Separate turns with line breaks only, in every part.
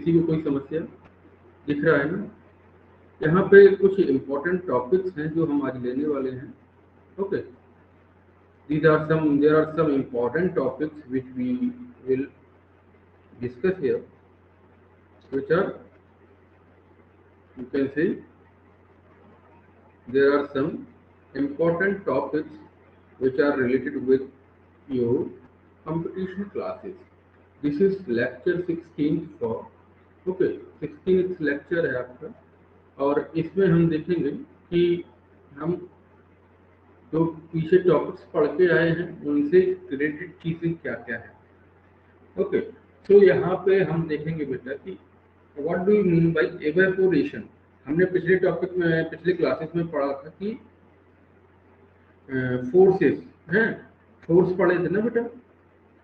किसी को कोई समस्या दिख रहा है ना? यहाँ पे कुछ इम्पोर्टेंट टॉपिक्स हैं जो हम आज लेने वाले हैं। Okay, there are some important topics which we will discuss here, which are, you can say, there are some important topics which are related with your competition classes. This is lecture 16 for, okay, 16th lecture है आपका, और इसमें हम देखेंगे कि हम जो पीछे टॉपिक्स पढ़ के आए हैं उनसे रिलेटेड चीजें क्या क्या है। ओके, तो यहाँ पे हम देखेंगे बेटा कि what do you mean by evaporation. हमने पिछले टॉपिक में, पिछले क्लासेस में पढ़ा था कि फोर्सेस हैं, फोर्स पढ़े थे ना बेटा,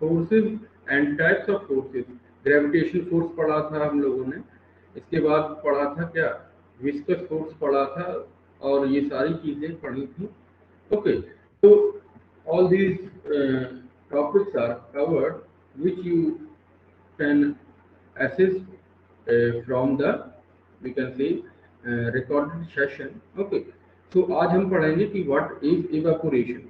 forces and types of forces. Gravitation force पढ़ा था हम लोगों ने, इसके बाद पढ़ा था क्या, विस्कस फोर्स पढ़ा था, और ये सारी चीजें पढ़ी थी। ओके, तो all these topics are covered which you can access from the, we can say, recorded session. Okay, so आज हम पढ़ेंगे कि what is evaporation.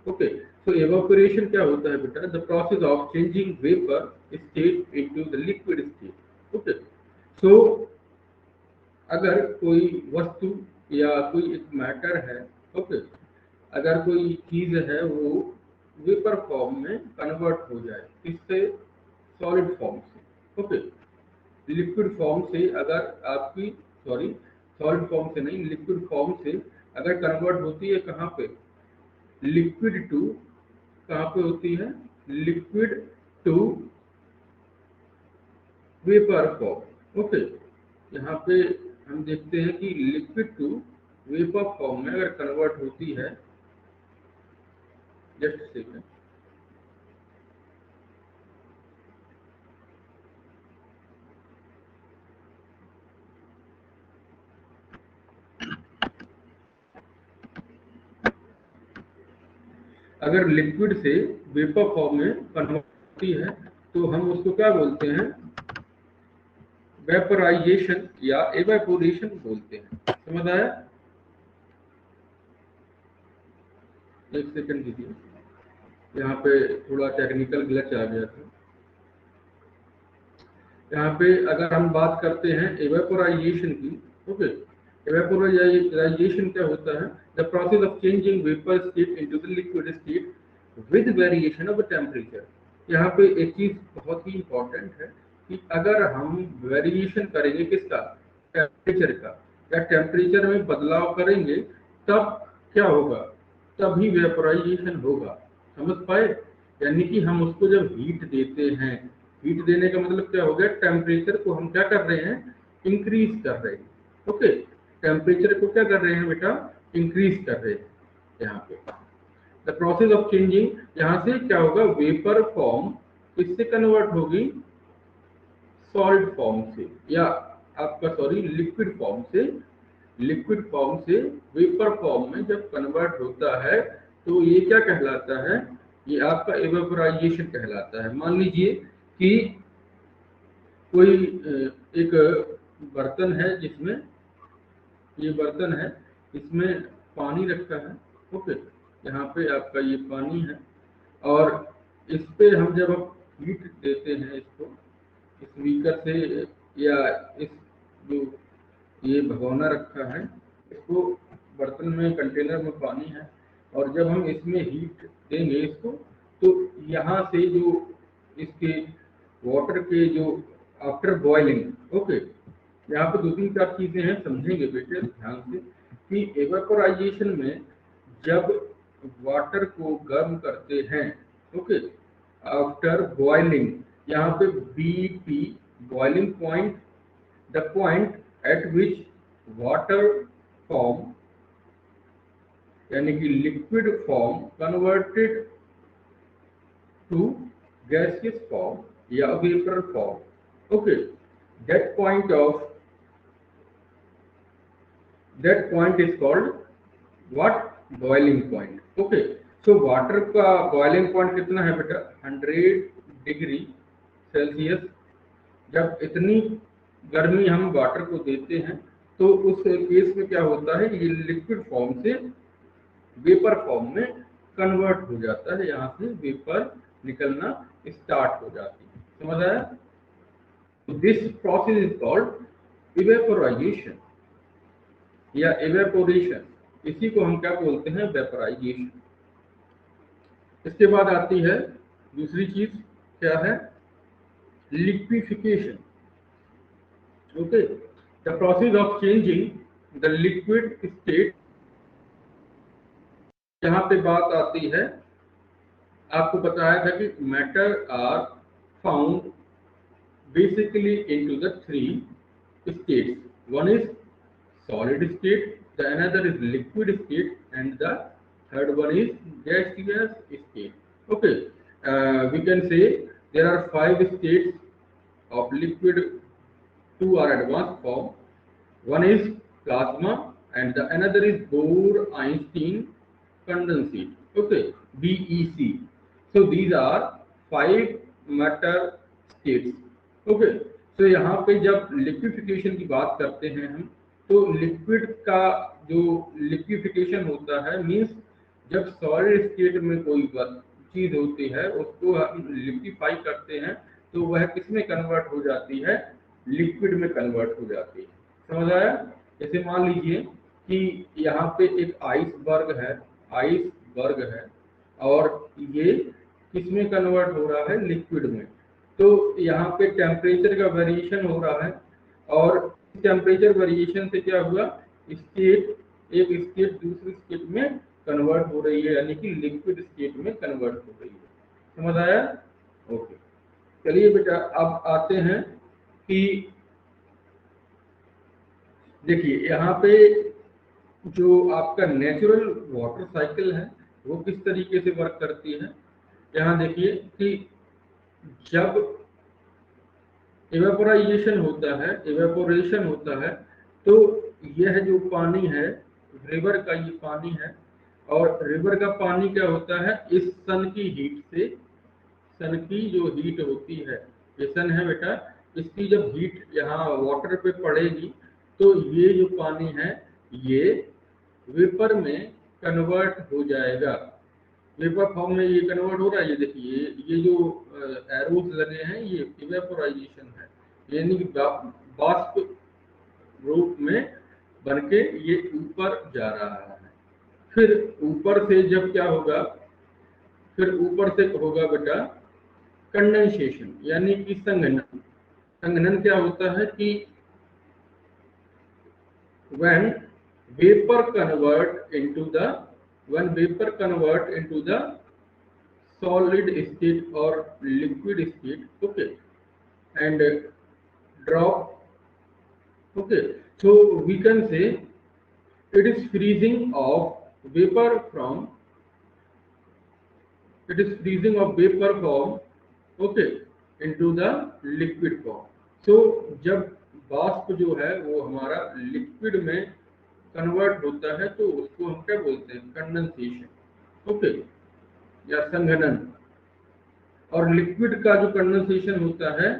Okay, so evaporation क्या होता है बेटा? The process of changing vapor state into the liquid state. Okay, so अगर कोई वस्तु या कोई एक मैटर है, ओके, अगर कोई चीज है वो वेपर फॉर्म में कन्वर्ट हो जाए, किससे? सॉलिड फॉर्म से। ओके, लिक्विड फॉर्म से अगर आपकी, सॉरी, सॉलिड फॉर्म से नहीं, लिक्विड फॉर्म से अगर कन्वर्ट होती है, कहाँ पे? लिक्विड टू, कहाँ पे होती है? Liquid to vapour form. Okay, यहाँ पे हम देखते हैं कि लिक्विड टू वेपर फॉर्म में अगर कन्वर्ट होती है, जस्ट सेकंड, अगर लिक्विड से वेपर फॉर्म में कन्वर्ट होती है तो हम उसको क्या बोलते हैं? वेपराइजेशन या एवेपोरेशन बोलते हैं। समझ आया? एक सेकंड दीजिए, यहाँ पे थोड़ा टेक्निकल ग्लिच आ गया था। यहाँ पे अगर हम बात करते हैं एवेपोराइजेशन की, ओके, एवेपोराइजेशन क्या होता है? The process of changing vapour state into the liquid state with variation of temperature. यहाँ पे एक चीज बहुत ही इंपॉर्टेंट है कि अगर हम वेरिएशन करेंगे किसका? टेम्परेचर का, या टेम्परेचर में बदलाव करेंगे तब क्या होगा? तभी वेपोराइजेशन होगा। समझ पाए? यानी कि हम उसको जब हीट देते हैं, हीट देने का मतलब क्या हो गया? टेम्परेचर को हम क्या कर रहे हैं? इंक्रीज कर रहे हैं। ओके, टेम्परेचर को क्या कर रहे हैं बेटा? इंक्रीज कर रहे हैं। यहाँ पे द प्रोसेस ऑफ चेंजिंग, यहाँ से क्या होगा? वेपर फॉर्म किससे कन्वर्ट होगी? सॉलिड फॉर्म से, या आपका, सॉरी, लिक्विड फॉर्म से। लिक्विड फॉर्म से वेपर फॉर्म में जब कन्वर्ट होता है तो ये क्या कहलाता है? ये आपका एवेपोराइजेशन कहलाता है। मान लीजिए कि कोई एक बर्तन है, जिसमें, ये बर्तन है, इसमें पानी रखा है। ओके, यहाँ पे आपका ये पानी है, और इस पे हम जब हीट देते हैं इसको, इस बीकर से, या इस जो ये भगोना रखा है, इसको, बर्तन में, कंटेनर में पानी है, और जब हम इसमें हीट देंगे इसको, तो यहाँ से जो इसके वाटर के जो आफ्टर बॉइलिंग, ओके, यहाँ पे दो तीन चार चीजें हैं, समझेंगे बेटे ध्यान से, कि एवेपोराइजेशन में जब वाटर को गर्म करते हैं, ओके, आफ्टर बॉइलिंग, यहाँ पे BP, boiling point, the point at which water form, यानी कि liquid form converted to gaseous form या vapour form. Okay, that point of, that point is called what? Boiling point. Okay, so water का boiling point कितना है बेटा? 100 degree Celsius. जब इतनी गर्मी हम वाटर को देते हैं तो उस केस में क्या होता है, ये लिक्विड फॉर्म से वेपर फॉर्म में कन्वर्ट हो जाता है, यहाँ से वेपर निकलना स्टार्ट हो जाती है। समझ आया? दिस प्रोसेस इज कॉल्ड इवेपोराइजेशन या इवेपोरेशन। इसी को हम क्या बोलते हैं, वेपराइजेशन। इसके बाद आती है दूसरी चीज, क्या है, liquefaction. Okay, the process of changing the liquid state. यहाँ पे बात आती है, आपको बताया था कि matter are found basically into the three states. One is solid state, the another is liquid state, and the third one is gaseous state. Okay, we can say there are 5 states of liquid. 2 are advanced form. One is plasma, and the another is Bohr-Einstein condensate. Okay, BEC. So these are 5 matter states. Okay, तो यहाँ पे जब liquefaction की बात करते हैं हम, तो लिक्विड का जो लिक्विफिकेशन होता है मींस जब सॉलिड स्टेट में कोई चीज होती है उसको हम लिक्विफाई करते हैं तो वह किस में कन्वर्ट हो जाती है, लिक्विड में कन्वर्ट हो जाती है। समझ आया? जैसे मान लीजिए कि यहाँ पे एक आइसबर्ग है और ये किस में कन्वर्ट हो रहा है, लिक्विड में। तो यहाँ पे टेम्परेचर का वेरिएशन हो रहा है और टेम्परेचर वेरिएशन से क्या हुआ, स्टेट, एक स्टेट दूसरी स्टेट में कन्वर्ट हो रही है, यानी कि लिक्विड स्टेट में कन्वर्ट हो रही है। समझ आया? ओके, चलिए बेटा अब आते हैं कि देखिए यहाँ पे जो आपका नेचुरल वाटर साइकिल है वो किस तरीके से वर्क करती है। यहाँ देखिए कि जब इवेपोराइजेशन होता है तो यह जो पानी है, रिवर का ये पानी है, और रिवर का पानी क्या होता है, इस सन की हीट से, सन की जो हीट होती है, ये सन है बेटा, इसकी जब हीट यहाँ वाटर पे पड़ेगी तो ये जो पानी है ये वेपर में कन्वर्ट हो जाएगा। वेपर फॉर्म में ये कन्वर्ट हो रहा है। ये देखिए ये जो एरोज लगे हैं ये इवेपोराइजेशन है, यानी कि वाष्प रूप में बनके ये ऊपर जा रहा है। फिर ऊपर से जब क्या होगा, फिर ऊपर से होगा बेटा कंडेंसेशन, यानी कि संघनन। संघनन क्या होता है कि when vapor convert into the solid state or liquid state, okay, and drop, okay, so we can say it is freezing of vapor from okay, into the liquid form. so जब वाष्प जो है वो हमारा लिक्विड में convert होता है तो उसको हम क्या बोलते हैं, कंडेंसेशन, ओके, या संघनन। और लिक्विड का जो कंडेंसेशन होता है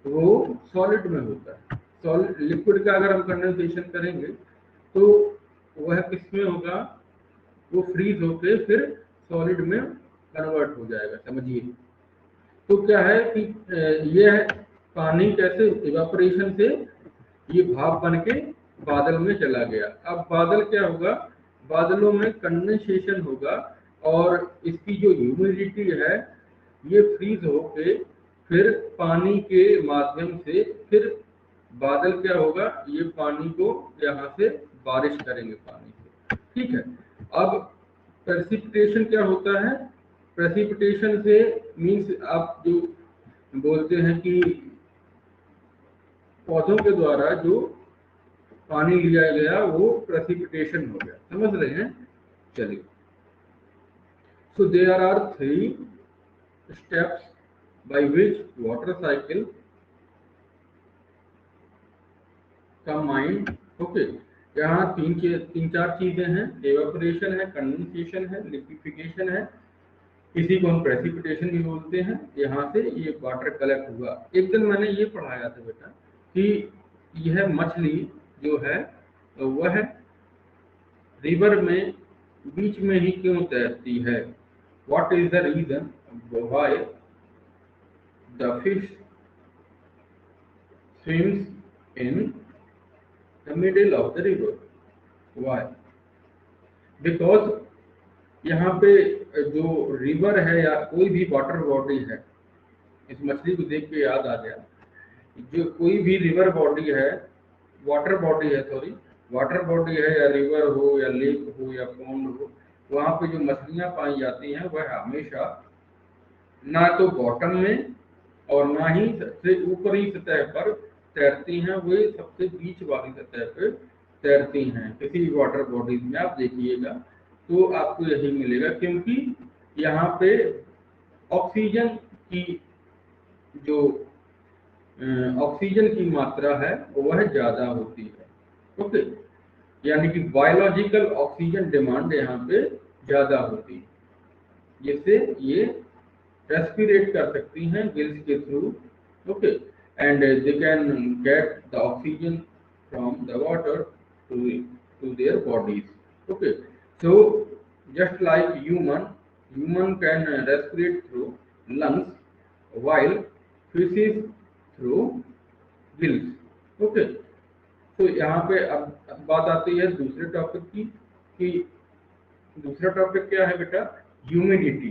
वो सॉलिड में होता है। सॉलिड लिक्विड का अगर हम कंडेंसेशन करेंगे तो वह किस में होगा, वो फ्रीज होके फिर सॉलिड में कन्वर्ट हो जाएगा। समझिए, तो क्या है कि ये है पानी कैसे इवापोरेशन से ये भाप बन के बादल में चला गया। अब बादल क्या होगा, बादलों में कंडेंसेशन होगा और इसकी जो ह्यूमिडिटी है ये फ्रीज होके फिर पानी के माध्यम से फिर बादल क्या होगा, ये पानी को यहाँ से बारिश करेंगे पानी से। ठीक है, अब प्रेसिपिटेशन क्या होता है, प्रेसिपिटेशन से मीन्स आप जो बोलते हैं कि पौधों के द्वारा जो पानी लिया गया वो प्रेसिपिटेशन हो गया। समझ रहे हैं? चलिए, so there are 3 steps by which water cycle combined, okay, यहाँ तीन चार चीजें हैं, एवापोरेशन है, कंडेंसेशन है, लिक्विफिकेशन है, इसी को हम प्रेसिपिटेशन भी बोलते हैं। यहाँ से ये वाटर कलेक्ट हुआ। एक दिन मैंने ये पढ़ाया था बेटा कि यह मछली जो है वह रिवर में बीच में ही क्यों तैरती है। What is the reason why the fish swims in the middle of the river. Why? Because यहाँ पे जो रिवर है या कोई भी वाटर बॉडी है, इस मछली को देख के याद आ गया, जो कोई भी रिवर बॉडी है, वाटर बॉडी है, सॉरी वाटर बॉडी है, या रिवर हो या लेक हो या पॉन्ड हो, वहाँ पे जो मछलियाँ पाई जाती हैं वह हमेशा ना तो बॉटम में और ना ही सबसे ऊपरी सतह पर तैरती हैं, वे सबसे बीच वाली सतह पर तैरती हैं। किसी भी वाटर बॉडीज में आप देखिएगा तो आपको यही मिलेगा, क्योंकि यहाँ पे ऑक्सीजन की जो ऑक्सीजन की मात्रा है वह ज़्यादा होती है। ओके, यानी कि बायोलॉजिकल ऑक्सीजन डिमांड यहाँ पे ज़्यादा होती है, जिससे ये रेस्पिरेट कर सकती हैं गिल्स के थ्रू। Okay, and they can get the oxygen from the water to their bodies. Okay, so just like human can respirate through lungs while fishes through gills। Okay, तो यहाँ पे अब बात आती है दूसरे टॉपिक की, कि दूसरा टॉपिक क्या है बेटा, humidity.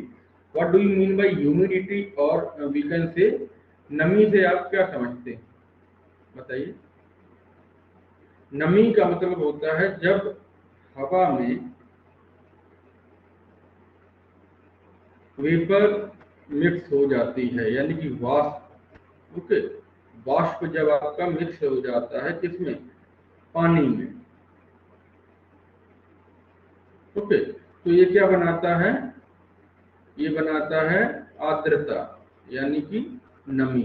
What do you mean by humidity, और वी कैन से नमी से आप क्या समझते हैं, बताइए। नमी का मतलब होता है जब हवा में वेपर मिक्स हो जाती है, यानी कि वाष्प। ओके, वाष्प जब आपका मिक्स हो जाता है किसमें, पानी में। ओके, तो ये क्या बनाता है, ये बनाता है आर्द्रता, यानी कि नमी।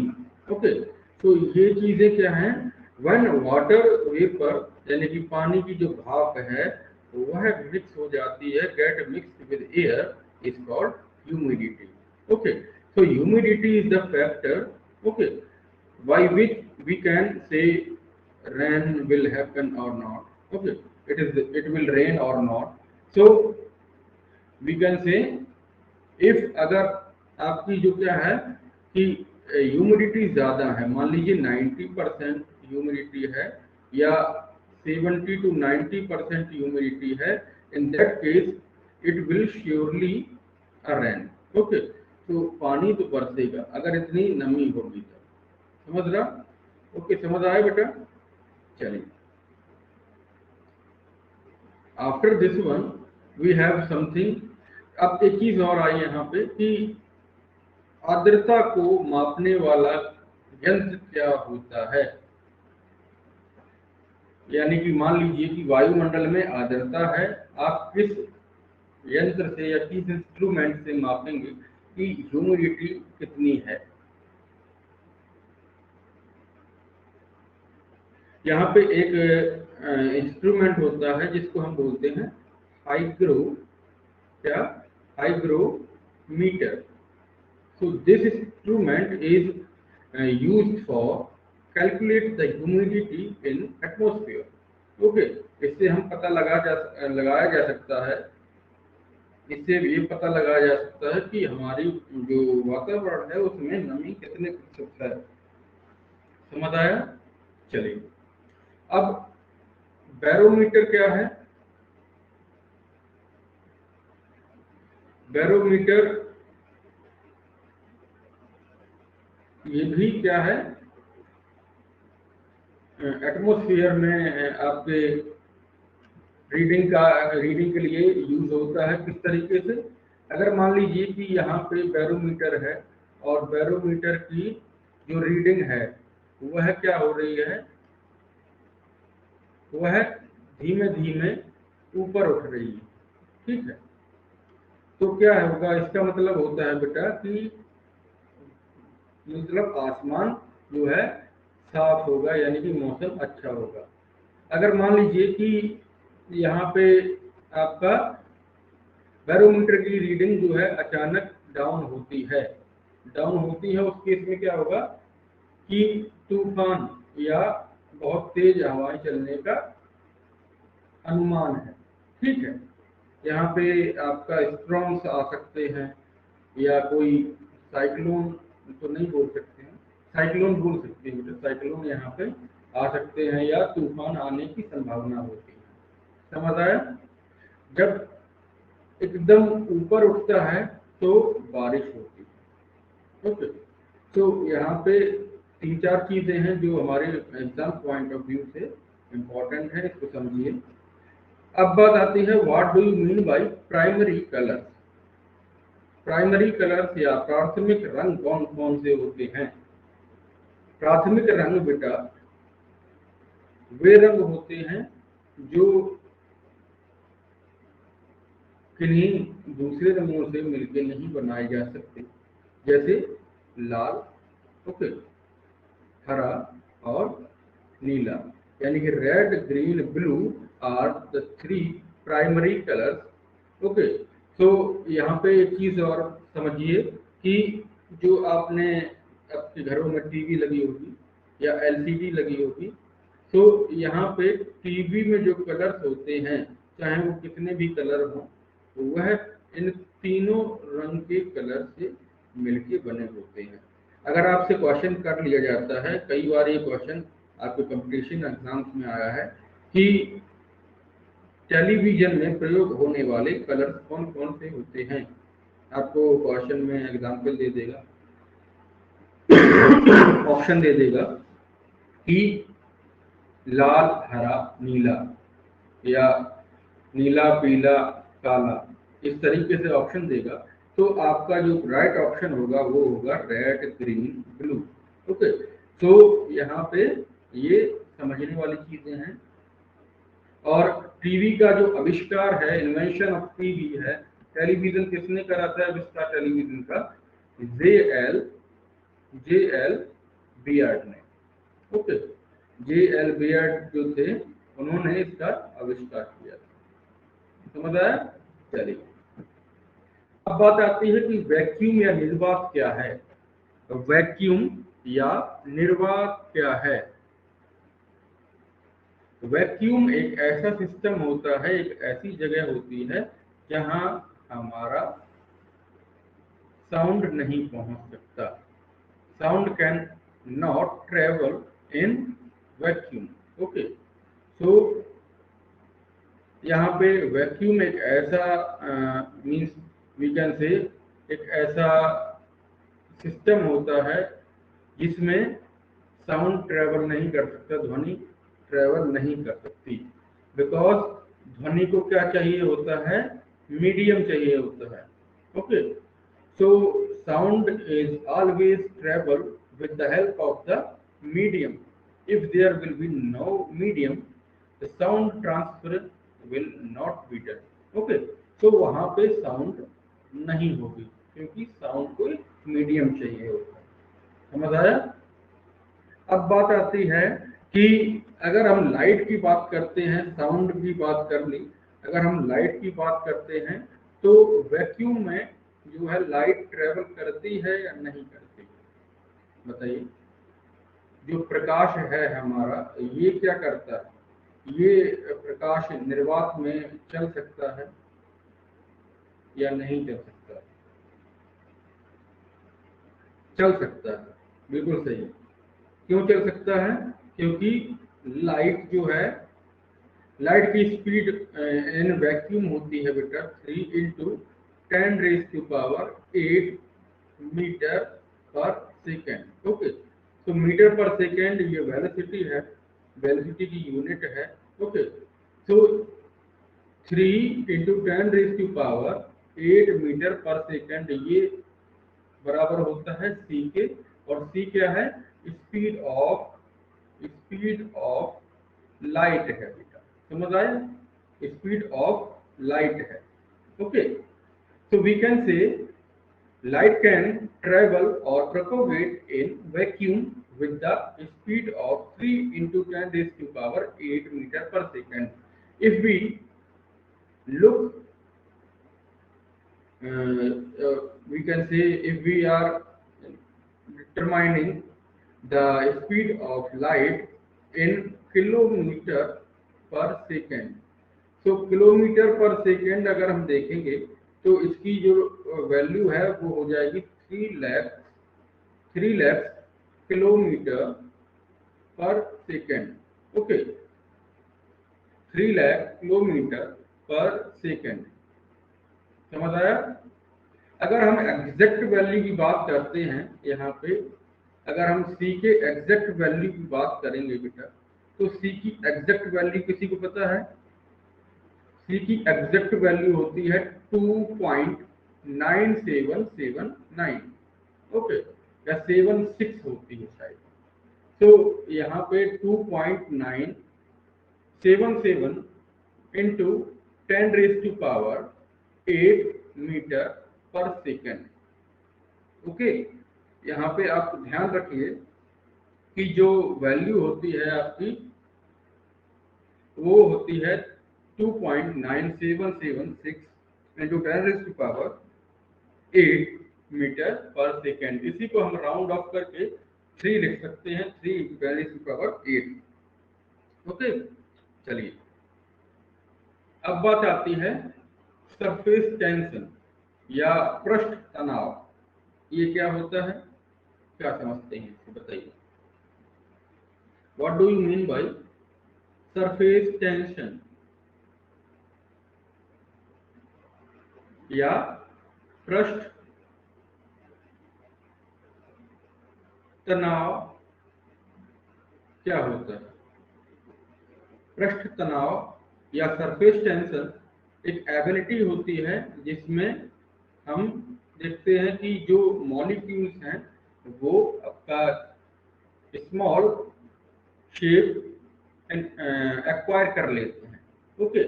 ओके, तो ये चीजें क्या हैं, व्हेन वाटर वेपर यानी कि पानी की जो भाप है वह मिक्स हो जाती है, gate mix with air, is called humidity. Okay, so humidity is the factor, okay, by which we can say rain will happen or not. Okay, it will rain or not, so we can say if अगर आपकी जो क्या है कि humidity ज़्यादा है, मान लीजिए 90% ह्यूमिडिटी है या 70 to 90% ह्यूमिडिटी है, in that case it will surely rain. Okay, तो पानी तो बरसेगा अगर इतनी नमी होगी तो, समझ रहा। ओके, समझ आया बेटा। चलिए, after this one we have something. अब एक चीज और आई यहाँ पे कि आर्द्रता को मापने वाला यंत्र क्या होता है। यानी कि मान लीजिए कि वायुमंडल में आर्द्रता है, आप किस यंत्र से या किस इंस्ट्रूमेंट से मापेंगे कि ह्यूमिडिटी कितनी है। यहाँ पे एक इंस्ट्रूमेंट होता है जिसको हम बोलते हैं हाइग्रो, क्या, hygrometer. So this instrument is used for calculate the humidity in atmosphere. Okay, इससे हम पता लगाया जा सकता है, इससे ये पता लगाया जा सकता है कि हमारी जो वातावरण है उसमें नमी कितने प्रतिशत है। समझ आया। चलिए, अब बैरोमीटर क्या है। बैरोमीटर ये भी क्या है, एटमॉस्फेयर में आपके रीडिंग के लिए यूज होता है। किस तरीके से, अगर मान लीजिए कि यहाँ पे बैरोमीटर है और बैरोमीटर की जो रीडिंग है वह क्या हो रही है, वह धीमे धीमे ऊपर उठ रही है, ठीक है। तो क्या होगा, इसका मतलब होता है बेटा कि मतलब आसमान जो है साफ होगा, यानी कि मौसम अच्छा होगा। अगर मान लीजिए कि यहाँ पे आपका बैरोमीटर की रीडिंग जो है अचानक डाउन होती है, उस केस में क्या होगा कि तूफान या बहुत तेज हवाएं चलने का अनुमान है। ठीक है, यहाँ पे आपका स्ट्रॉन्ग्स आ सकते हैं, या कोई साइक्लोन तो नहीं बोल सकते हैं, साइक्लोन बोल सकते हैं बेटा, साइक्लोन यहाँ पे आ सकते हैं, या तूफान आने की संभावना होती है। समझ आया? जब एकदम ऊपर उठता है तो बारिश होती है। ओके, तो यहाँ पे तीन चार चीजें हैं जो हमारे एग्जाम पॉइंट ऑफ व्यू से इम्पोर्टेंट है, इसको समझिए। अब बात आती है what do you mean by primary colours. Primary colours या प्राथमिक रंग कौन कौन से होते हैं? प्राथमिक रंग बेटा वे रंग होते हैं जो किन्हीं दूसरे रंगों से मिलकर नहीं बनाए जा सकते, जैसे लाल, ओके, हरा और नीला, यानी कि red, green, blue are the three primary colours. Okay, तो यहाँ पे एक चीज और समझिए कि जो आपने आपके घरों में टीवी लगी होगी या एलसीडी लगी होगी, तो यहाँ पे टीवी में जो कलर्स होते हैं, चाहे वो कितने भी कलर हों, वह इन तीनों रंग के कलर से मिलके बने होते हैं। अगर आपसे क्वेश्चन कर लिया जाता है, कई बार ये क्वेश्चन आपके कंपटीशन एग्जाम्स में आया है कि टेलीविजन में प्रयोग होने वाले कलर्स कौन कौन से होते हैं, आपको क्वेश्चन में एग्जाम्पल दे देगा, ऑप्शन दे देगा कि लाल, हरा, नीला, या नीला, पीला, काला, इस तरीके से ऑप्शन देगा। तो आपका जो राइट ऑप्शन होगा वो होगा रेड, ग्रीन, ब्लू। ओके, तो यहाँ पे ये समझने वाली चीजें हैं। और टीवी का जो आविष्कार है, इन्वेंशन ऑफ टीवी है, टेलीविजन किसने करा था आविष्कार टेलीविजन का? जे एल बियर्ड ने। ओके, जे एल बियर्ड जो थे, उन्होंने इसका आविष्कार किया था। समझ आया? चलिए, अब बात आती है कि वैक्यूम या निर्वात क्या है। तो वैक्यूम या निर्वात क्या है? वैक्यूम एक ऐसा सिस्टम होता है, एक ऐसी जगह होती है जहां हमारा साउंड नहीं पहुंच सकता। Sound cannot travel in vacuum. Okay, so यहाँ पे वैक्यूम एक ऐसा मीन्स वी कैन से एक ऐसा सिस्टम होता है जिसमें साउंड ट्रेवल नहीं कर सकता, ध्वनि ट्रेवल नहीं कर सकती, बिकॉज ध्वनि को क्या चाहिए होता है? मीडियम चाहिए होता है। Okay, so sound is always travel with the help of the medium. If there will be no medium, the sound transfer will not be done. Okay, तो वहां पे साउंड नहीं होगी, क्योंकि साउंड को मीडियम चाहिए होता है। समझ आया? अब बात आती है कि अगर हम लाइट की बात करते हैं, साउंड की बात कर ली, अगर हम लाइट की बात करते हैं तो वैक्यूम में जो है लाइट ट्रेवल करती है या नहीं करती? बताइए। जो प्रकाश है हमारा, ये क्या करता है? ये प्रकाश निर्वात में चल सकता है या नहीं चल सकता? चल सकता है, बिल्कुल सही। क्यों चल सकता है? क्योंकि लाइट जो है, लाइट की स्पीड इन वैक्यूम होती है बेटा 3 × 10⁻⁸ मीटर पर सेकेंड। ओके, तो मीटर पर सेकेंड ये वेलोसिटी है, वेलोसिटी की यूनिट है। ओके, तो 3 × 10⁸ मीटर पर सेकेंड ये बराबर होता है सी के। और सी क्या है? स्पीड ऑफ लाइट है बेटा। समझ आया? स्पीड ऑफ लाइट है। Okay, so we can say light can travel or propagate in vacuum with the speed of 3 × 10⁸ meter per second. If we look, we can say if we are determining the speed of light in kilometre पर second. तो kilometre पर second अगर हम देखेंगे तो इसकी जो value है वो हो जाएगी 3 लाख किलोमीटर पर सेकेंड। ओके, 3 लाख किलोमीटर पर सेकेंड। समझ आया? अगर हम एग्जैक्ट वैल्यू की बात करते हैं यहाँ पे, अगर हम c के एग्जैक्ट वैल्यू की बात करेंगे बेटा, तो c की एग्जैक्ट वैल्यू किसी को पता है? c की एग्जैक्ट वैल्यू होती है 2.9779। ओके, या 76 होती है शायद। तो यहाँ पे 2.977 इंटू 10⁸8 मीटर पर सेकेंड। ओके, यहाँ पे आप ध्यान रखिए कि जो वैल्यू होती है आपकी वो होती है 2.9776 इंटू 10⁸8 मीटर पर सेकेंड। इसी को हम राउंड ऑफ करके 3 लिख सकते हैं, 3 इंटू 10⁸8। ओके, चलिए अब बात आती है सरफेस टेंशन या पृष्ठ तनाव। ये क्या होता है, क्या समझते हैं इसको बताइए? What do you mean by surface tension या पृष्ठ तनाव क्या होता है? पृष्ठ तनाव या सरफेस टेंशन एक एबिलिटी होती है जिसमें हम देखते हैं कि जो मॉलिक्यूल्स हैं वो आपका स्मॉल शेप एक्वायर कर लेते हैं। Okay,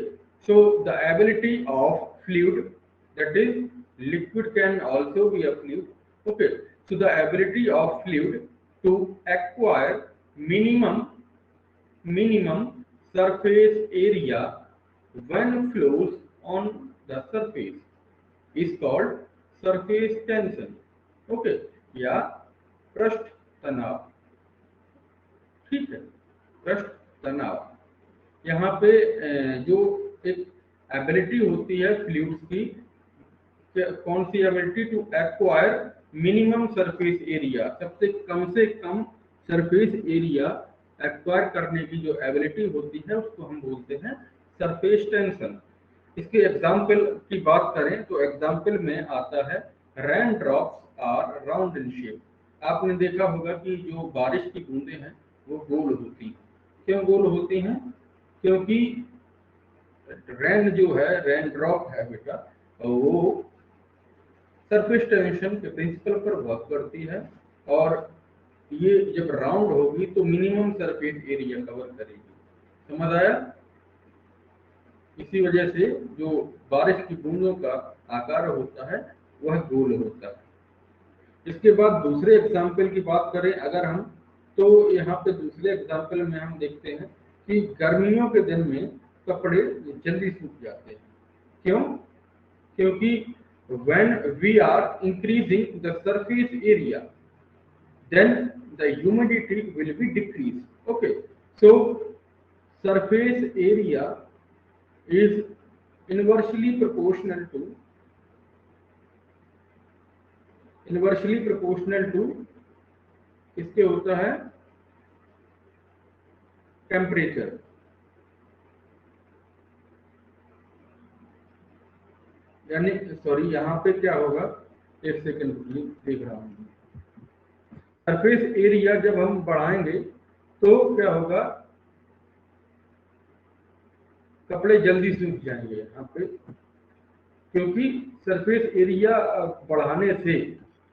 so the ability of fluid, that is liquid can also be a fluid. Okay, so the ability of fluid to acquire minimum surface area when flows on the surface is called surface tension. Okay, या पृष्ठ तनाव। ठीक है, पृष्ठ तनाव। यहाँ पे जो एक एबिलिटी होती है फ्लूइड्स की, कौन सी ability? To acquire minimum surface area, सबसे कम सरफेस एरिया एक्वायर करने की जो एबिलिटी होती है उसको हम बोलते हैं सरफेस टेंशन। इसके एग्जाम्पल की बात करें तो एग्जाम्पल में आता है rain drops are round in shape. आपने देखा होगा कि जो बारिश की बूंदें हैं वो गोल होती हैं। क्यों गोल होती हैं? क्योंकि रेन जो है, रेन ड्रॉप है बेटा, वो सरफेस टेंशन के प्रिंसिपल पर वर्क करती है और ये जब राउंड होगी तो मिनिमम सरफेस एरिया कवर करेगी। समझ आया? इसी वजह से जो बारिश की बूंदों का आकार होता है वह गोल होता है। इसके बाद दूसरे एग्जाम्पल की बात करें अगर हम, तो यहाँ पे दूसरे एग्जाम्पल में हम देखते हैं कि गर्मियों के दिन में कपड़े जल्दी सूख जाते हैं। क्यों? क्योंकि when we are increasing the surface area, then the humidity will be decreased. Okay, so surface area is inversely proportional to किसके होता है? टेम्परेचर। यानी सॉरी, यहाँ पे क्या होगा, एक सेकंड देख रहा हूँ। सरफेस एरिया जब हम बढ़ाएंगे तो क्या होगा, कपड़े जल्दी सूख जाएंगे यहाँ पे, क्योंकि सरफेस एरिया बढ़ाने से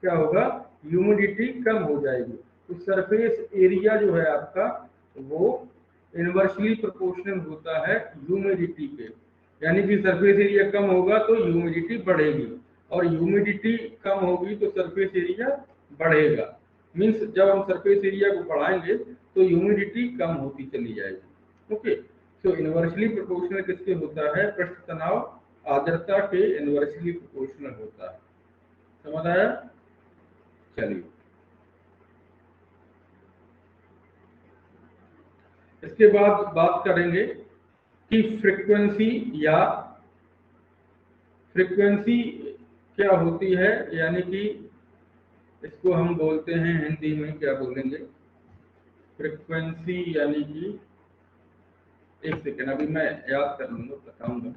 क्या होगा, ह्यूमिडिटी कम हो जाएगी। तो सरफेस एरिया जो है आपका वो इनवर्सली प्रोपोर्शनल होता है ह्यूमिडिटी के। यानी कि सरफेस एरिया कम होगा तो ह्यूमिडिटी बढ़ेगी और ह्यूमिडिटी कम होगी तो सरफेस एरिया बढ़ेगा। मीन्स जब हम सरफेस एरिया को बढ़ाएंगे तो ह्यूमिडिटी कम होती चली जाएगी। ओके, सो इनवर्सली प्रोपोर्शनल किसके होता है? पृष्ठ तनाव आर्द्रता के इनवर्सली प्रोपोर्शनल होता है। समझ आया? चलिए इसके बाद बात करेंगे कि फ्रीक्वेंसी या फ्रीक्वेंसी क्या होती है, यानी कि इसको हम बोलते हैं हिंदी में क्या बोलेंगे, फ्रीक्वेंसी यानी कि, एक सेकेंड अभी मैं याद कर लूंगा बताऊंगा,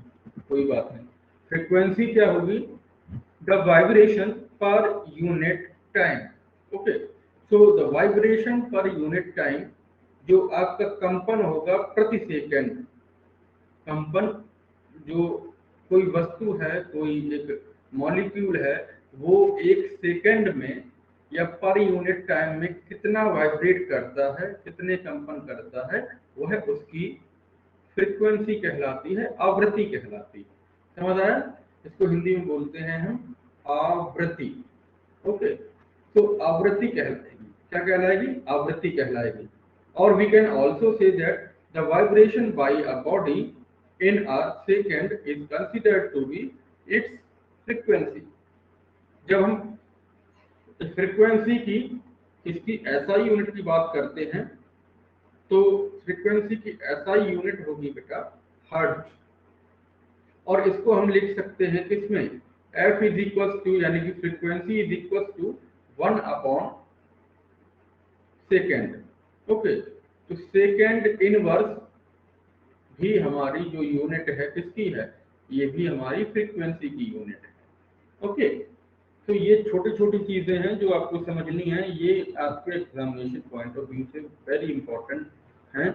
कोई बात नहीं। फ्रीक्वेंसी क्या होगी, the vibration per unit time. Okay, so the vibration per unit time, जो आपका कंपन होगा प्रति सेकंड। कंपन, जो कोई वस्तु है, कोई एक मॉलिक्यूल है, वो एक सेकंड में या पर यूनिट टाइम में कितना वाइब्रेट करता है, कितने कंपन करता है, वह उसकी फ्रीक्वेंसी कहलाती है, आवृत्ति कहलाती है। समझ आया? इसको हिंदी में बोलते हैं हम आवृत्ति। ओके, तो आवृत्ति कहलाएगी, क्या कहलाएगी, आवृत्ति कहलाएगी। और we can also say that the vibration by a body in a second is considered to be its frequency. जब हम फ्रीक्वेंसी की, इसकी एसआई यूनिट की बात करते हैं, तो फ्रीक्वेंसी की एसआई यूनिट होगी बेटा हर्ट्ज। और इसको हम लिख सकते हैं किसमें, एफ इज इक्वल टू, यानी कि frequency is equal to 1 second. Okay, तो सेकेंड इनवर्स भी हमारी जो यूनिट है किसकी है, ये भी हमारी फ्रीक्वेंसी की यूनिट है। ओके, तो ये छोटी छोटी चीजें हैं जो आपको समझनी है, ये आपके एग्जामिनेशन पॉइंट ऑफ व्यू से वेरी इंपॉर्टेंट हैं।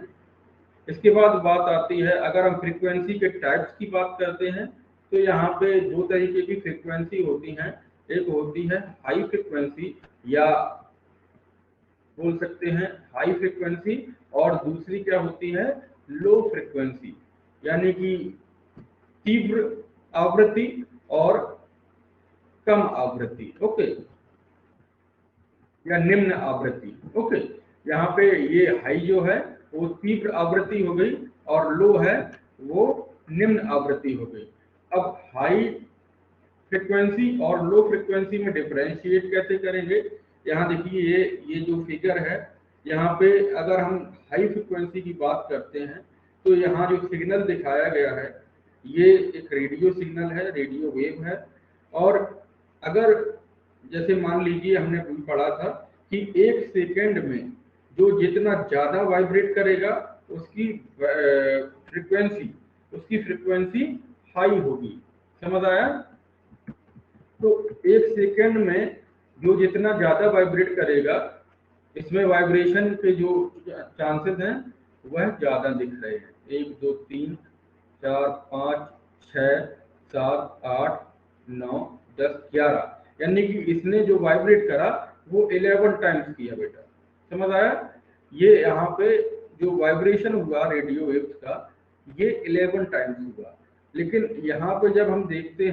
इसके बाद बात आती है, अगर हम फ्रीक्वेंसी के टाइप्स की बात करते हैं, तो यहाँ पे दो तरीके की फ्रीक्वेंसी होती हैं। एक होती है हाई फ्रीक्वेंसी, या बोल सकते हैं हाई फ्रीक्वेंसी, और दूसरी क्या होती है, लो फ्रीक्वेंसी, यानी कि तीव्र आवृत्ति और कम आवृत्ति। ओके, या निम्न आवृत्ति। ओके, यहाँ पे ये हाई जो है वो तीव्र आवृत्ति हो गई, और लो है वो निम्न आवृत्ति हो गई। अब हाई फ्रीक्वेंसी और लो फ्रीक्वेंसी में डिफरेंशिएट कैसे करेंगे, यहाँ देखिए ये जो फिगर है, यहाँ पे अगर हम हाई फ्रीक्वेंसी की बात करते हैं, तो यहाँ जो सिग्नल दिखाया गया है, ये एक रेडियो सिग्नल है, रेडियो वेव है। और अगर जैसे मान लीजिए हमने पढ़ा था कि एक सेकेंड में जो जितना ज्यादा वाइब्रेट करेगा, उसकी फ्रीक्वेंसी उसकी फ्रीक्वेंसी हाई होगी। समझ आया? तो एक सेकेंड में जो जितना ज्यादा वाइब्रेट करेगा, इसमें वाइब्रेशन के जो चांसेस हैं वह ज्यादा दिख रहे हैं। 1 2 3 4 5 6 7 8 9 10 11, यानी कि इसने जो वाइब्रेट करा वो 11 टाइम्स किया बेटा। समझ आया? ये यहाँ पे जो वाइब्रेशन हुआ रेडियो वेव्स का, ये 11 टाइम्स हुआ। लेकिन यहाँ पे जब हम देखते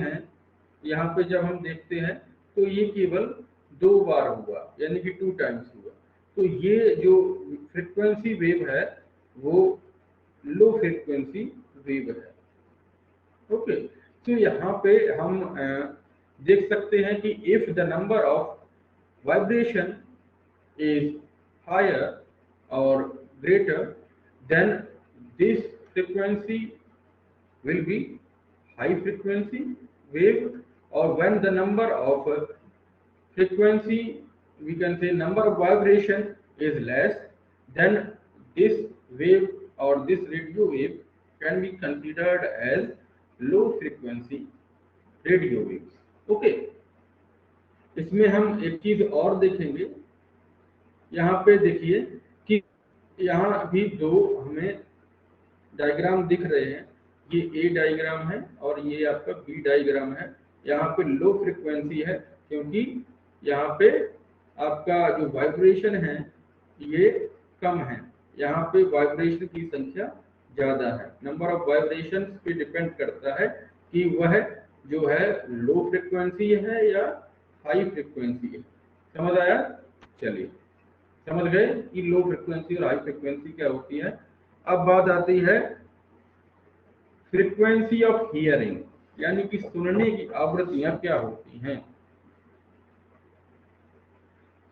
हैं, तो ये केवल 2 बार हुआ, यानी कि 2 टाइम्स हुआ। तो ये जो फ्रीक्वेंसी वेव है वो लो फ्रीक्वेंसी वेव है। ओके, तो यहाँ पे हम देख सकते हैं कि if the number of vibration is higher or greater, then this frequency will be high frequency wave, or when the number of frequency, we can say number of vibration is less, then this wave or this radio wave can be considered as low frequency radio waves। okay, इसमें हम एक चीज और देखेंगे, यहाँ पे देखिए कि यहाँ भी दो हमें डायग्राम दिख रहे हैं। ये ए डायग्राम है और ये आपका बी डायग्राम है। यहाँ पे लो फ्रिक्वेंसी है क्योंकि यहाँ पे आपका जो वाइब्रेशन है ये कम है, यहाँ पे वाइब्रेशन की संख्या ज्यादा है। नंबर ऑफ वाइब्रेशन पे डिपेंड करता है कि वह जो है लो फ्रिक्वेंसी है या हाई फ्रिक्वेंसी है। समझ आया? चलिए, समझ गए कि लो फ्रिक्वेंसी और हाई फ्रिक्वेंसी क्या होती है। अब बात आती है फ्रीक्वेंसी ऑफ हियरिंग, यानी कि सुनने की आवृत्तियां क्या होती हैं।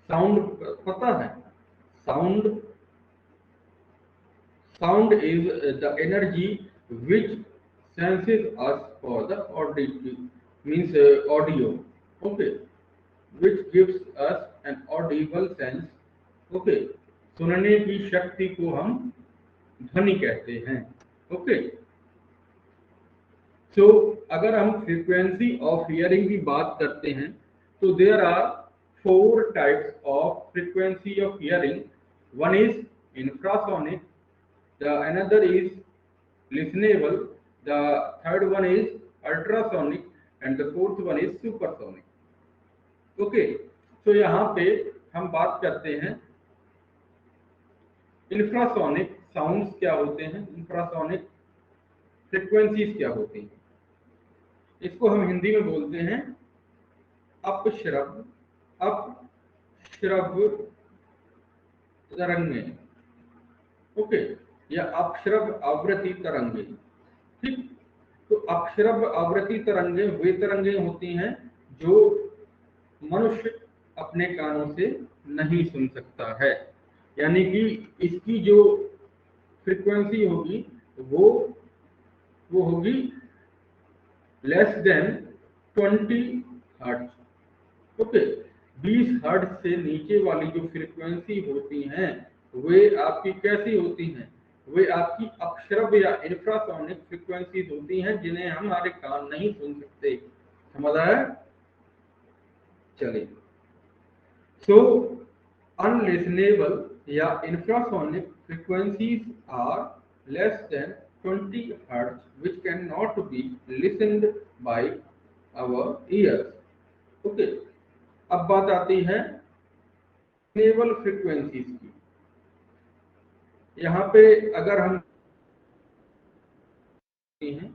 साउंड पता है? Sound sound is the energy which senses us for the audio, means audio, okay, which gives us an audible sense, okay, सुनने की शक्ति को हम ध्वनि कहते हैं, ओके। सो अगर हम फ्रीक्वेंसी ऑफ हियरिंग की बात करते हैं तो there are 4 types of frequency of hearing. One is infrasonic, the another is listenable, the third one is ultrasonic and the fourth one is supersonic, okay. तो यहाँ पे हम बात करते हैं इंफ्रासोनिक साउंड्स क्या होते हैं, इंफ्रासोनिक फ्रीक्वेंसीज क्या होती हैं। इसको हम हिंदी में बोलते हैं अपश्रव्य, अपश्रव्य तरंगे, ओके, या अपश्रव्य आवृत्ति तरंगे, ठीक। तो अपश्रव्य आवृत्ति तरंगे वे तरंगे होती हैं जो मनुष्य अपने कानों से नहीं सुन सकता है, यानी कि इसकी जो फ्रीक्वेंसी होगी वो होगी less than 20 hertz, okay. 20 hertz से नीचे वाली जो फ्रीक्वेंसी होती हैं वे आपकी कैसी होती हैं, वे आपकी अपश्रव्य या इंफ्रासोनिक फ्रीक्वेंसीज होती हैं जिन्हें हमारे कान नहीं सुन सकते, समझ आया। चलिए, सो अनलिसनेबल या infrasonic frequencies are less than 20 hertz which cannot be listened by our ears, okay। अब बात आती है लिसनेबल फ्रीक्वेंसीज की। यहाँ पे अगर हम हैं,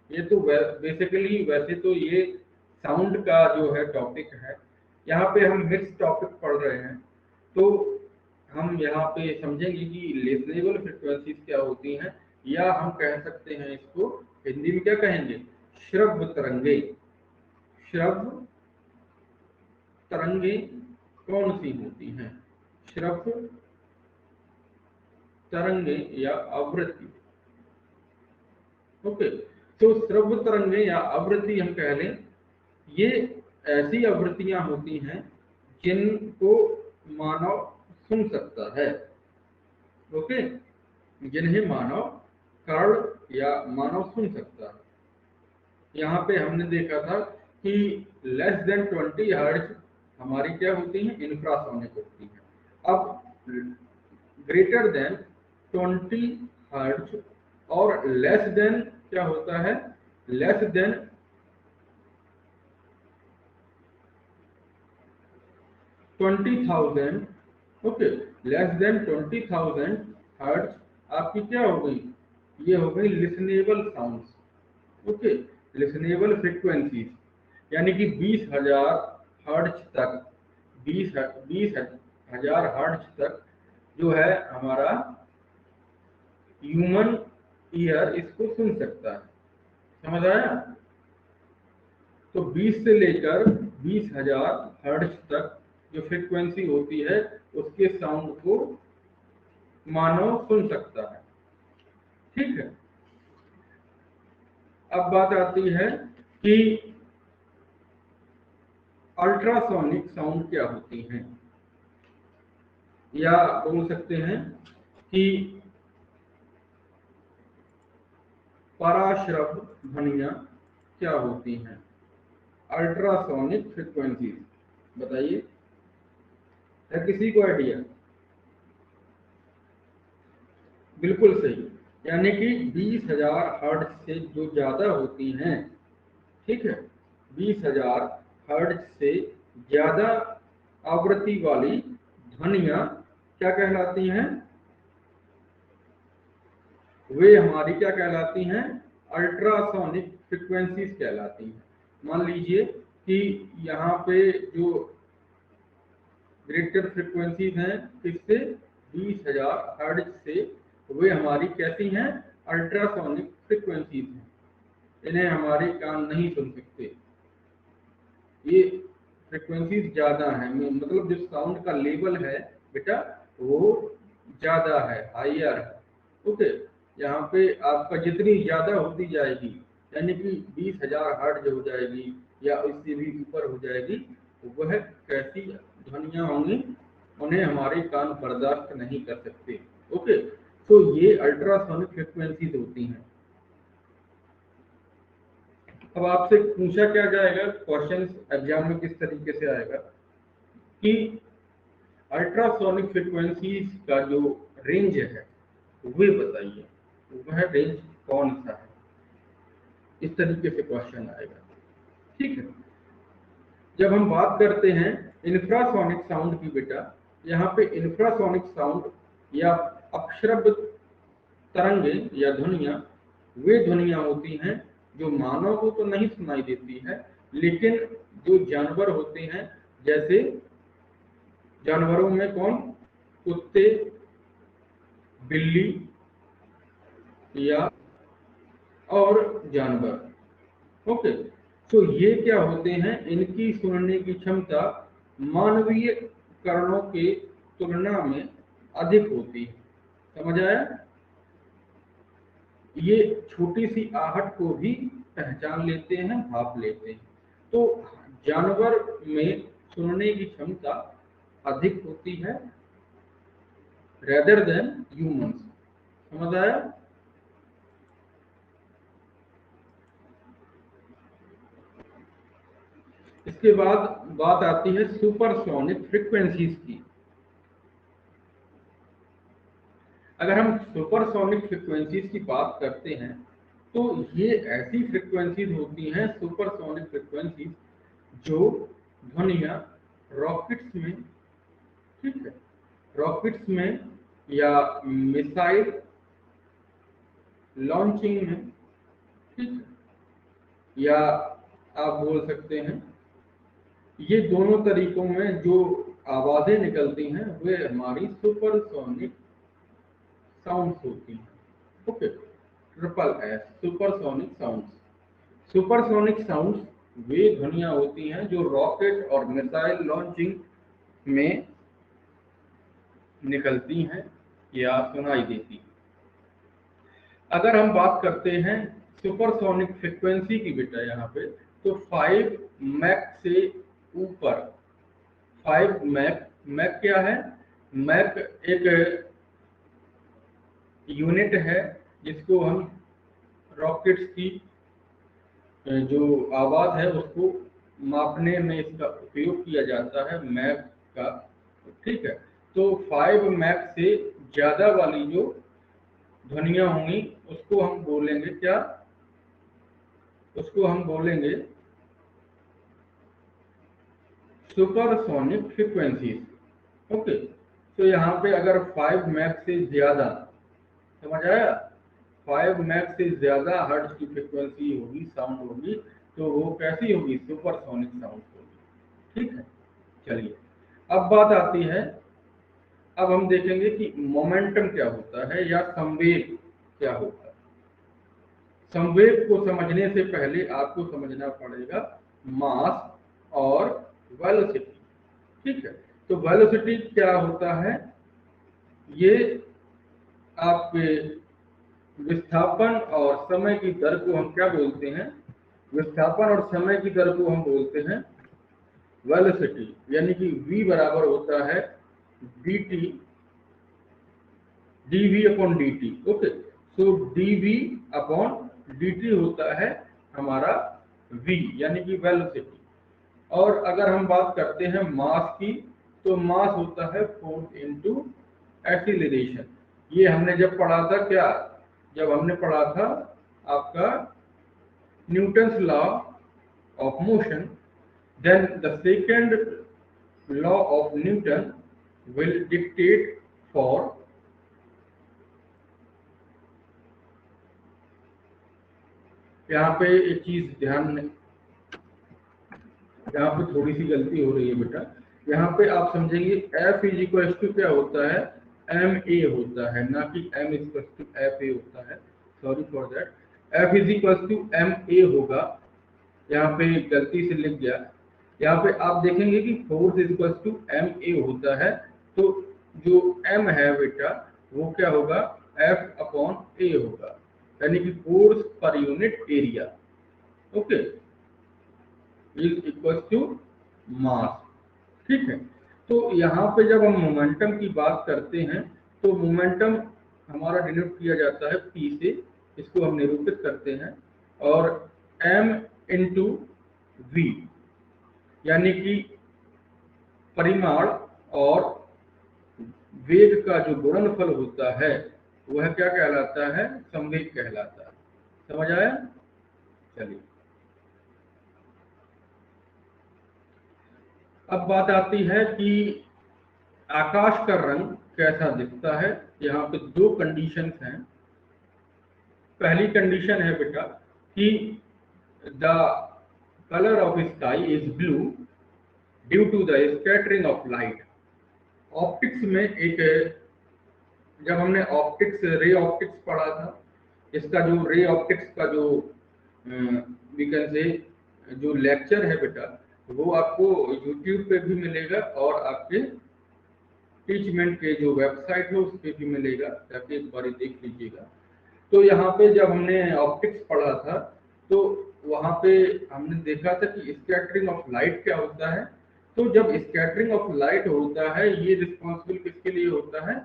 ये तो बेसिकली वैसे तो ये साउंड का जो है टॉपिक है, यहाँ पे हम मिक्स टॉपिक पढ़ रहे हैं, तो हम यहाँ पे समझेंगे कि लिसनेबल फ्रीक्वेंसीज क्या होती हैं, या हम कह सकते हैं इसको हिंदी में क्या कहेंगे, श्रव्य तरंगे। श्रव्य तरंगे कौन सी होती हैं, श्रव्य तरंगे या आवृत्ति, ओके। तो श्रव्य तरंगे या आवृत्ति हम कह लें, ये ऐसी आवृत्तियां होती हैं जिनको मानव सुन सकता है, ओके, जिन्हें मानव कर्ण या मानव सुन सकता है। यहाँ पे हमने देखा था कि लेस देन 20 हर्ट्ज हमारी क्या होती हैं, इंफ्रासोनिक होती हैं। अब ग्रेटर देन 20 हर्ट्ज और लेस देन क्या होता है, less than 20,000, okay, less than 20,000 hertz आपकी क्या हो गई, ये हो गई listenable sounds, okay, listenable frequencies, यानी कि 20,000 हर्ट्ज तक, 20,000 हर्ट्ज तक जो है हमारा ह्यूमन ईयर इसको सुन सकता है, समझ आया। तो 20 से लेकर 20,000 हर्ट्ज तक जो फ्रीक्वेंसी होती है उसके साउंड को मानव सुन सकता है, ठीक है। अब बात आती है कि अल्ट्रासोनिक साउंड क्या होती हैं, या बोल सकते हैं कि पराश्रव्य ध्वनियां क्या होती हैं, अल्ट्रासोनिक फ्रीक्वेंसी, बताइए, है किसी को आइडिया। बिल्कुल सही, यानी कि 20,000 हर्ट्ज से जो ज्यादा होती हैं, ठीक है, 20,000 हर्ट्ज से ज्यादा आवृत्ति वाली ध्वनियां क्या कहलाती हैं, वे हमारी क्या कहलाती हैं, अल्ट्रासोनिक फ्रीक्वेंसीज कहलाती हैं। मान लीजिए कि यहाँ पे जो ग्रेटर फ्रीक्वेंसीज हैं किससे, 20,000 हर्ट्ज से, वे हमारी कैसी हैं, अल्ट्रासोनिक फ्रीक्वेंसीज हैं, इन्हें हमारे कान नहीं सुन सकते। ये फ्रीक्वेंसीज ज्यादा है, मतलब जो साउंड का लेवल है बेटा वो ज्यादा है, हायर है, ओके, यहाँ पे आपका जितनी ज्यादा होती जाएगी, यानी कि 20,000 हर्ट्ज हो जाएगी या इससे भी ऊपर हो जाएगी, वह कैसी ध्वनियां होंगी, उन्हें हमारे कान बर्दाश्त नहीं कर सकते। ओके, तो ये अल्ट्रासोनिक फ्रिक्वेंसीज होती हैं। अब आपसे पूछा क्या जाएगा, क्वेश्चन एग्जाम में किस तरीके से आएगा कि अल्ट्रासोनिक फ्रिक्वेंसीज का जो रेंज है वे बताइए, वह रेंज कौन सा है, इस तरीके से क्वेश्चन आएगा। ठीक है, जब हम बात करते हैं इंफ्रासोनिक साउंड की बेटा, यहाँ पे इंफ्रासोनिक साउंड या अपश्रव्य तरंगें या ध्वनियां वे ध्वनियां होती हैं जो मानव को तो नहीं सुनाई देती है, लेकिन जो जानवर होते हैं, जैसे जानवरों में कौन, कुत्ते, बिल्ली या और जानवर। ओके, तो ये क्या होते हैं, इनकी सुनने की क्षमता मानवीय कर्णों के तुलना में अधिक होती है। समझ आया? ये छोटी सी आहट को भी पहचान लेते हैं, भाप लेते हैं। तो जानवर में सुनने की क्षमता अधिक होती है रेदर देन ह्यूमंस। समझ आया? इसके बाद बात आती है सुपरसोनिक फ्रीक्वेंसीज की। अगर हम सुपरसोनिक फ्रीक्वेंसीज की बात करते हैं तो ये ऐसी फ्रीक्वेंसीज होती हैं, सुपरसोनिक फ्रीक्वेंसीज, जो ध्वनियां रॉकेट्स में, ठीक है, रॉकेट्स में या मिसाइल लॉन्चिंग में, ठीक है, या आप बोल सकते हैं ये दोनों तरीकों में जो आवाजें निकलती हैं वे हमारी सुपरसोनिक साउंड्स होती हैं। Okay, triple S, supersonic sounds. Supersonic sounds वे ध्वनियां होती हैं जो रॉकेट और मिसाइल लॉन्चिंग में निकलती हैं या सुनाई देती हैं। अगर हम बात करते हैं सुपरसोनिक फ्रिक्वेंसी की बेटा यहाँ पे, तो 5 मैक से ऊपर, 5 मैक, मैक क्या है, मैक एक यूनिट है जिसको हम रॉकेट्स की जो आवाज है उसको मापने में इसका उपयोग किया जाता है, मैक का। ठीक है, तो 5 मैक से ज्यादा वाली जो ध्वनियां होंगी उसको हम बोलेंगे क्या, उसको हम बोलेंगे सुपरसोनिक फ्रीक्वेंसीज। ओके, तो यहाँ पे अगर 5 मैक से ज्यादा, समझ आया, 5 मैक से ज्यादा हर्ट्ज की फ्रीक्वेंसी होगी, साउंड होगी, तो वो कैसी होगी, सुपरसोनिक साउंड होगी। ठीक है, चलिए अब बात आती है, अब हम देखेंगे कि मोमेंटम क्या होता है या संवेग क्या होता है। संवेग को समझने से पहले आपको समझना पड़ेगा मास और वेलोसिटी। ठीक है, तो वेलोसिटी क्या होता है, ये आपके विस्थापन और समय की दर को हम क्या बोलते हैं, विस्थापन और समय की दर को हम बोलते हैं वेलोसिटी, यानी कि v बराबर होता है dt dv upon dt। Okay, so dv upon dt होता है हमारा v, यानी कि वेलोसिटी। और अगर हम बात करते हैं मास की, तो मास होता है फोर्स इनटू एक्सीलरेशन। ये हमने जब पढ़ा था क्या, जब हमने पढ़ा था आपका Newton's law of motion, then the second law of Newton will dictate for यहाँ पे एक चीज ध्यान में, यहाँ पे थोड़ी सी गलती हो रही है बेटा, यहाँ पे आप समझेंगे F इज इक्वल टू क्या होता है, एम ए होता है, ना कि M is equal to F A होता है, sorry for that, F is equal to M A होगा, यहाँ पे गलती से लिख गया। यहाँ पे आप देखेंगे कि force is to M A होता है, तो जो m है बेटा वो क्या होगा, F अपॉन A होगा, यानी कि फोर्स पर unit area, okay, is equal to mass. ठीक है, तो यहाँ पे जब हम मोमेंटम की बात करते हैं तो मोमेंटम हमारा डिनोट किया जाता है P से, इसको हम निरूपित करते हैं, और M इंटू V, यानी कि परिमाण और वेग का जो गुणनफल होता है वह क्या कहलाता है, संवेग कहलाता है। समझ आया? चलिए, अब बात आती है कि आकाश का रंग कैसा दिखता है। यहाँ पे दो कंडीशंस हैं। पहली कंडीशन है बेटा कि the colour of sky is blue due to the scattering of light. Optics में एक, जब हमने ऑप्टिक्स, रे ऑप्टिक्स पढ़ा था, इसका जो रे ऑप्टिक्स का जो वी कैन से जो लेक्चर है बेटा, वो आपको यूट्यूब पे भी मिलेगा और आपके टीचमेंट के जो वेबसाइट है उस पे भी मिलेगा, जाके एक बार देख लीजिएगा। तो यहाँ पे जब हमने ऑप्टिक्स पढ़ा था तो वहाँ पे हमने देखा था कि स्कैटरिंग ऑफ लाइट क्या होता है। तो जब स्कैटरिंग ऑफ लाइट होता है, ये रिस्पॉन्सिबल किसके लिए होता है,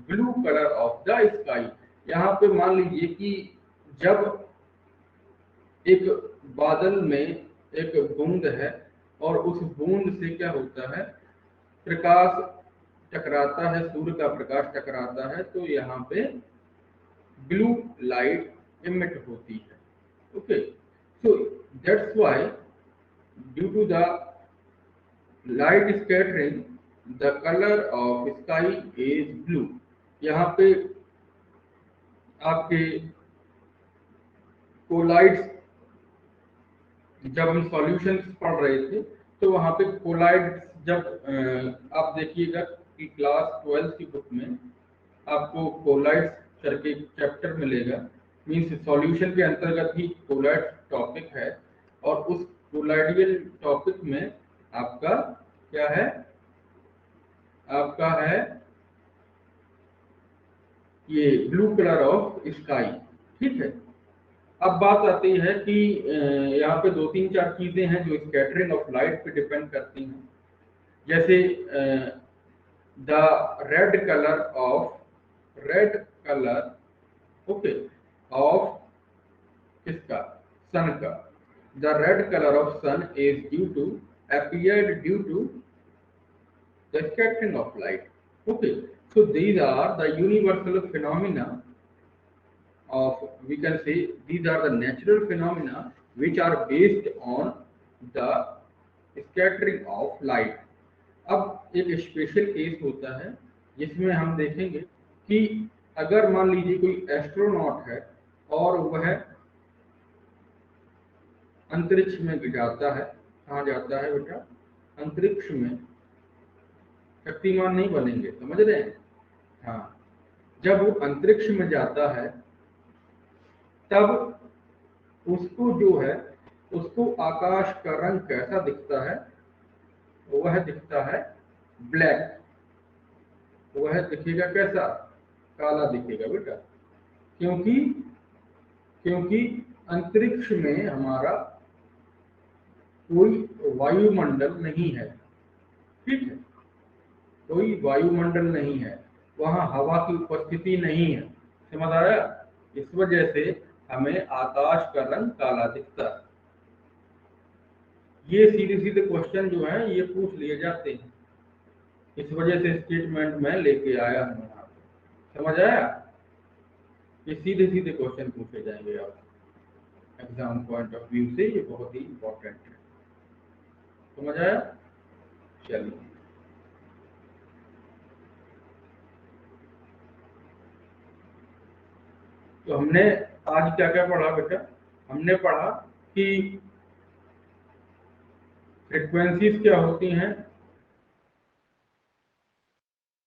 blue colour of the sky. यहाँ पे मान लीजिए कि जब एक बादल में एक बूंद है और उस बूंद से क्या होता है, प्रकाश टकराता है, सूर्य का प्रकाश टकराता है, तो यहाँ पे ब्लू लाइट इमिट होती है, okay. So that's why due to the light scattering the colour of sky is blue. यहाँ पे आपके कोलाइड्स, जब हम सॉल्यूशंस पढ़ रहे थे तो वहाँ पे कोलाइड्स, जब आप देखिएगा कि क्लास 12 की बुक में आपको कोलाइड्स करके चैप्टर मिलेगा, मीन्स सॉल्यूशन के अंतर्गत ही कोलाइड टॉपिक है, और उस कोलाइडियल टॉपिक में आपका क्या है, आपका है ये ब्लू कलर ऑफ स्काई। ठीक है, अब बात आती है कि यहाँ पे दो तीन चार चीजें हैं जो स्कैटरिंग ऑफ लाइट पे डिपेंड करती हैं। जैसे the red colour of, red colour okay of किसका, सन का, the red colour of sun is due to appeared due to the scattering of light, okay। So these are the universal phenomena of, we can say these are the natural phenomena which are based on the scattering of light। अब एक special case होता है जिसमें हम देखेंगे कि अगर मान लीजिए कोई एस्ट्रोनॉट है और वह अंतरिक्ष में जाता है, कहाँ जाता है बेटा, अंतरिक्ष में, शक्तिमान नहीं बनेंगे, समझ रहे हैं, हाँ, जब वो अंतरिक्ष में जाता है तब उसको जो है, उसको आकाश का रंग कैसा दिखता है, वह दिखता है ब्लैक, वह दिखेगा कैसा, काला दिखेगा बेटा, क्योंकि क्योंकि अंतरिक्ष में हमारा कोई वायुमंडल नहीं है। ठीक है, कोई वायुमंडल नहीं है, वहां हवा की उपस्थिति नहीं है, समझ आया। इस वजह से हमें आकाश का रंग काला दिखता है। ये सीधे सीधे क्वेश्चन जो है ये पूछ लिए जाते हैं, इस वजह से स्टेटमेंट में लेके आया हूं यहाँ पे, समझ आया। ये सीधे सीधे क्वेश्चन पूछे जाएंगे आप एग्जाम पॉइंट ऑफ व्यू से, ये बहुत ही इंपॉर्टेंट है, समझ आया। चलिए, तो हमने आज क्या क्या पढ़ा बेटा, हमने पढ़ा कि फ्रीक्वेंसीज क्या होती हैं,